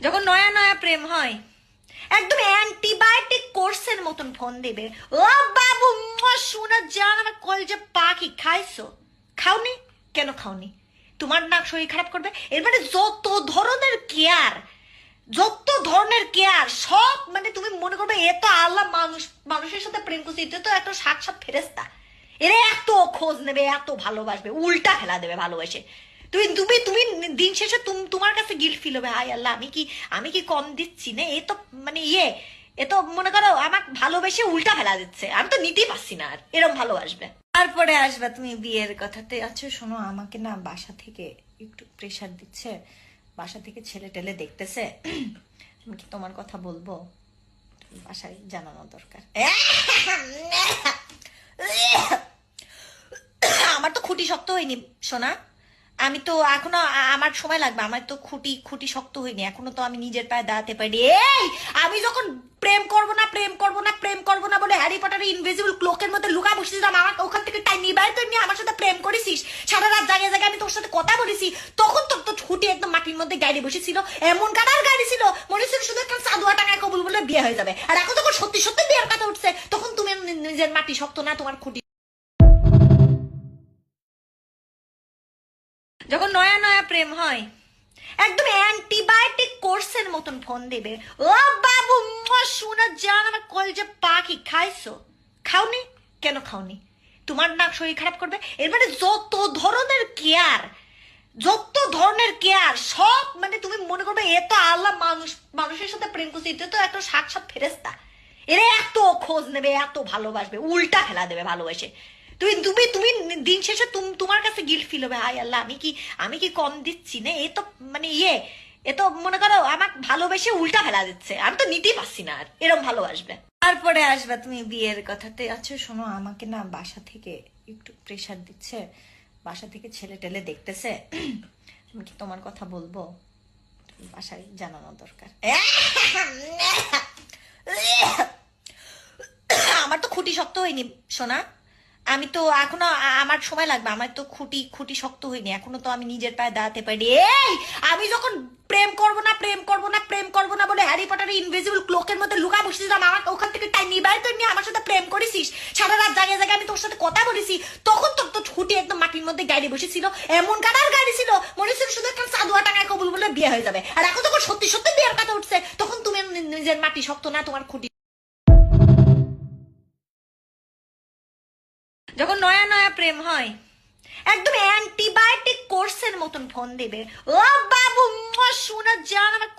যখন নয়া নয়া প্রেম হয় একদম অ্যান্টিবায়োটিক কোর্সের মতন ফোন দেবে, ও বাবু শোনা জান আমার কলজে পাখি খাইছো? খাওনি? কেন খাওনি? তোমার না শরীর খারাপ করবে? এর মানে যত ধরনের কেয়ার সব মানে তুমি মনে করবে এ তো আল্লাহ মানুষের সাথে প্রেম করছে, এটা তো একটা সাক্ষাৎ ফেরেস্তা। এরা এত খোঁজ নেবে, এত ভালোবাসবে, উল্টা ফেলা দেবে ভালোবাসে। তুমি তুমি তুমি দিন শেষে তোমার কাছে গিল্ট ফিল হবে, হায় আল্লাহ আমি কি কম দিচ্ছি না? এ তো মানে এ তো মনে করো আমার ভালোবেসে উল্টা ফেলা দিচ্ছে, আমি তো নিতেই পারছি না আর এরকম ভালোবাসবে। তারপরে আসবে তুমি বিয়ের কথাতে। আচ্ছা শোনো, আমাকে না বাসা থেকে একটু প্রেশার দিচ্ছে, বাসা থেকে ছেলে টেলে দেখতেছে, আমি কি তোমার কথা বলবো? বাসায় জানানো দরকার। আমার তো খুঁটি শক্ত হয়নি সোনা, আমি তো এখনো আমার সময় লাগবে, আমার তো খুঁটি শক্ত হয়নি এখনো, তো আমি নিজের পায়ে দাঁড়াতে পারি। এই আমি যখন প্রেম করবো না বলে হ্যারি পটারের ইনভিজিবল ক্লোকের মধ্যে লুকা বসেছিলাম, আমার ওখান থেকে টাইম নিবাই তো নিয়ে আমার সাথে প্রেম করেছিস, সারা রাত জায়গায় জায়গায় আমি তোর সাথে কথা বলেছি, তখন তোর তো ছুটি একদম মাটির মধ্যে গাড়ি বসেছিল, এমন কাটার গাড়ি ছিল মনে হচ্ছিল শুধু একটা চাঁদুয়া টাকায় কবুল বলে বিয়ে হয়ে যাবে। আর এখন যখন সত্যি সত্যি বিয়ের কথা উঠছে, তখন তুমি নিজের মাটি শক্ত না, তোমার খুঁটি। যখন নয়া নয়া প্রেম হয় একদম অ্যান্টিবায়োটিক কোর্সের মতন ফোন দেবে, ও বাবু শোনা জান আমার কলজে পাখি খাইছো? খাওনি? কেন খাওনি? তোমার না শরীর খারাপ করবে? এর মানে যত ধরনের কেয়ার সব মানে তুমি মনে করবে এ তো আল্লাহ মানুষের সাথে প্রেম করছে, এটা তো একটা সাক্ষাৎ ফেরেস্তা। এরা এত খোঁজ নেবে, এত ভালোবাসবে, উল্টা ফেলা দেবে ভালোবাসে। তুমি তুমি তুমি দিন শেষে তোমার কাছে গিল্ট ফিল হবে, হায় আল্লাহ আমি কি কম দিচ্ছি না? এ তো মানে এ তো মনে করো আমার ভালোবেসে উল্টা ফেলা দিচ্ছে, আমি তো নিতেই পারছি না আর এরকম ভালোবাসবে। তারপরে আসবে তুমি বিয়ের কথাতে। আচ্ছা শোনো, আমাকে না বাসা থেকে একটু প্রেশার দিচ্ছে, বাসা থেকে ছেলে টেলে দেখতেছে, আমি কি তোমার কথা বলবো? বাসায় জানানো দরকার। আমার তো খুঁটি শক্ত হয়নি সোনা, আমি তো এখনো আমার সময় লাগবে, আমার তো খুঁটি শক্ত হয়নি এখনো, তো আমি নিজের পায়ে দাঁড়াতে পারি। এই আমি যখন প্রেম করবো না বলে হ্যারি পটারের ইনভিজিবল ক্লোকের মধ্যে লুকা বসেছিলাম, আমার ওখান থেকে টাইম নিবাই তো নিয়ে আমার সাথে প্রেম করেছিস, সারা রাত জায়গায় জায়গায় আমি তোর সাথে কথা বলেছি, তখন তোর তো ছুটি একদম মাটির মধ্যে গাড়ি বসেছিল, এমন কাটার গাড়ি ছিল মনে হচ্ছিল শুধু একটা চাঁদুয়া টাকায় কবুল বলে বিয়ে হয়ে যাবে। আর এখন যখন সত্যি সত্যি বিয়ের কথা উঠছে, তখন তুমি নিজের মাটি শক্ত না, তোমার খুঁটি। যখন নয়া নয়া প্রেম হয় একদম অ্যান্টিবায়োটিক কোর্সের মতন ফোন দেবে, ও বাবু শোনা জান আমার